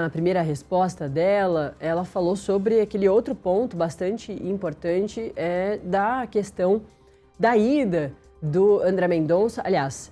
Na primeira resposta dela, ela falou sobre aquele outro ponto bastante importante, da questão da ida do André Mendonça, aliás,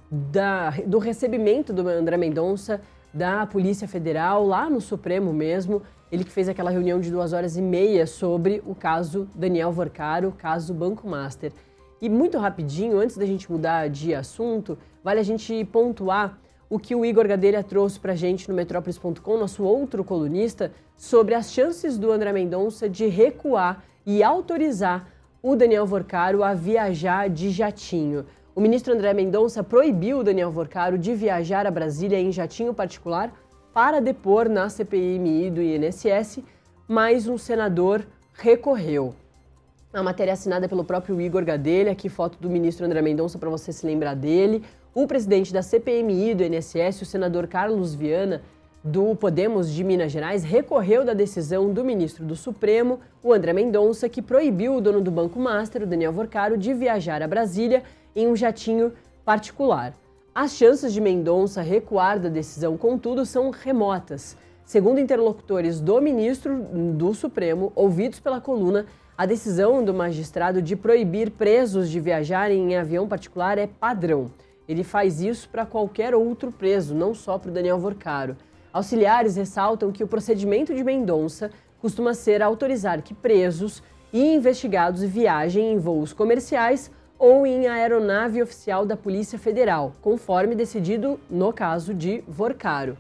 do recebimento do André Mendonça da Polícia Federal, lá no Supremo mesmo, ele que fez aquela reunião de 2h30 sobre o caso Daniel Worcaro, o caso Banco Master. E muito rapidinho, antes da gente mudar de assunto, vale a gente pontuar o que o Igor Gadelha trouxe pra gente no Metrópolis.com, nosso outro colunista, sobre as chances do André Mendonça de recuar e autorizar o Daniel Worcaro a viajar de jatinho. O ministro André Mendonça proibiu o Daniel Worcaro de viajar a Brasília em jatinho particular para depor na CPMI do INSS, mas um senador recorreu. A matéria assinada pelo próprio Igor Gadelha, aqui foto do ministro André Mendonça para você se lembrar dele. O presidente da CPMI do INSS, o senador Carlos Viana, do Podemos de Minas Gerais, recorreu da decisão do ministro do Supremo, o André Mendonça, que proibiu o dono do Banco Master, o Daniel Worcaro, de viajar a Brasília em um jatinho particular. As chances de Mendonça recuar da decisão, contudo, são remotas. Segundo interlocutores do ministro do Supremo, ouvidos pela coluna, a decisão do magistrado de proibir presos de viajarem em avião particular é padrão. Ele faz isso para qualquer outro preso, não só para o Daniel Worcaro. Auxiliares ressaltam que o procedimento de Mendonça costuma ser autorizar que presos e investigados viajem em voos comerciais ou em aeronave oficial da Polícia Federal, conforme decidido no caso de Worcaro.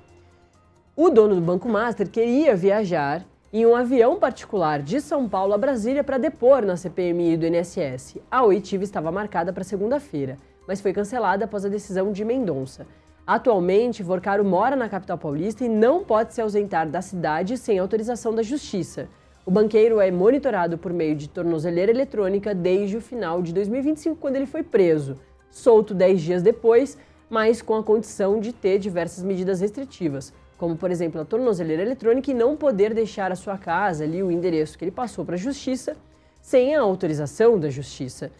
O dono do Banco Master queria viajar em um avião particular de São Paulo a Brasília para depor na CPMI do INSS. A oitiva estava marcada para segunda-feira, mas foi cancelada após a decisão de Mendonça. Atualmente, Worcaro mora na capital paulista e não pode se ausentar da cidade sem autorização da Justiça. O banqueiro é monitorado por meio de tornozeleira eletrônica desde o final de 2025, quando ele foi preso, solto 10 dias depois, mas com a condição de ter diversas medidas restritivas, como, por exemplo, a tornozeleira eletrônica e não poder deixar a sua casa, ali o endereço que ele passou para a Justiça, sem a autorização da Justiça.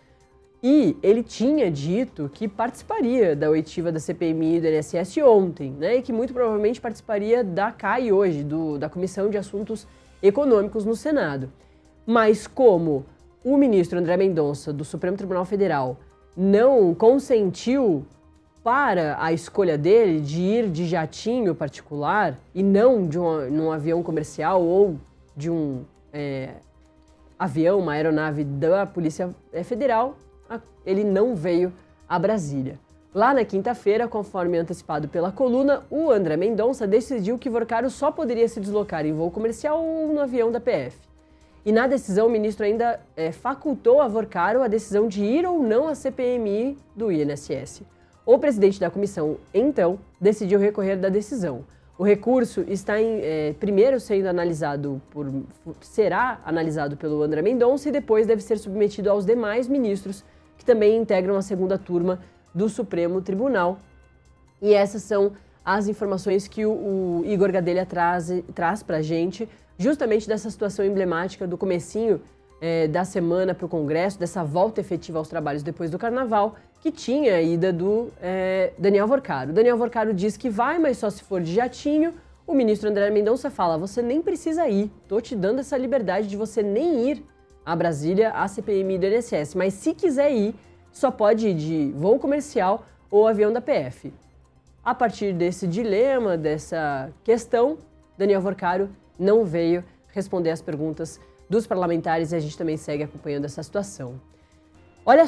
E ele tinha dito que participaria da oitiva da CPMI do INSS ontem, né? E que muito provavelmente participaria da CAI hoje, da Comissão de Assuntos Econômicos no Senado. Mas como o ministro André Mendonça, do Supremo Tribunal Federal, não consentiu para a escolha dele de ir de jatinho particular e não num avião comercial ou de um avião, uma aeronave da Polícia Federal, ele não veio a Brasília. Lá na quinta-feira, conforme antecipado pela coluna, o André Mendonça decidiu que Worcaro só poderia se deslocar em voo comercial ou no avião da PF. E na decisão, o ministro ainda facultou a Worcaro a decisão de ir ou não à CPMI do INSS. O presidente da comissão, então, decidiu recorrer da decisão. O recurso está primeiro será analisado pelo André Mendonça e depois deve ser submetido aos demais ministros que também integram a segunda turma do Supremo Tribunal. E essas são as informações que o Igor Gadelha traz para a gente, justamente dessa situação emblemática do comecinho da semana para o Congresso, dessa volta efetiva aos trabalhos depois do Carnaval, que tinha a ida do Daniel Worcaro. O Daniel Worcaro diz que vai, mas só se for de jatinho. O ministro André Mendonça fala, você nem precisa ir, tô te dando essa liberdade de você nem ir a Brasília, a CPMI do INSS, mas se quiser ir, só pode ir de voo comercial ou avião da PF. A partir desse dilema, dessa questão, Daniel Worcaro não veio responder às perguntas dos parlamentares e a gente também segue acompanhando essa situação. Olha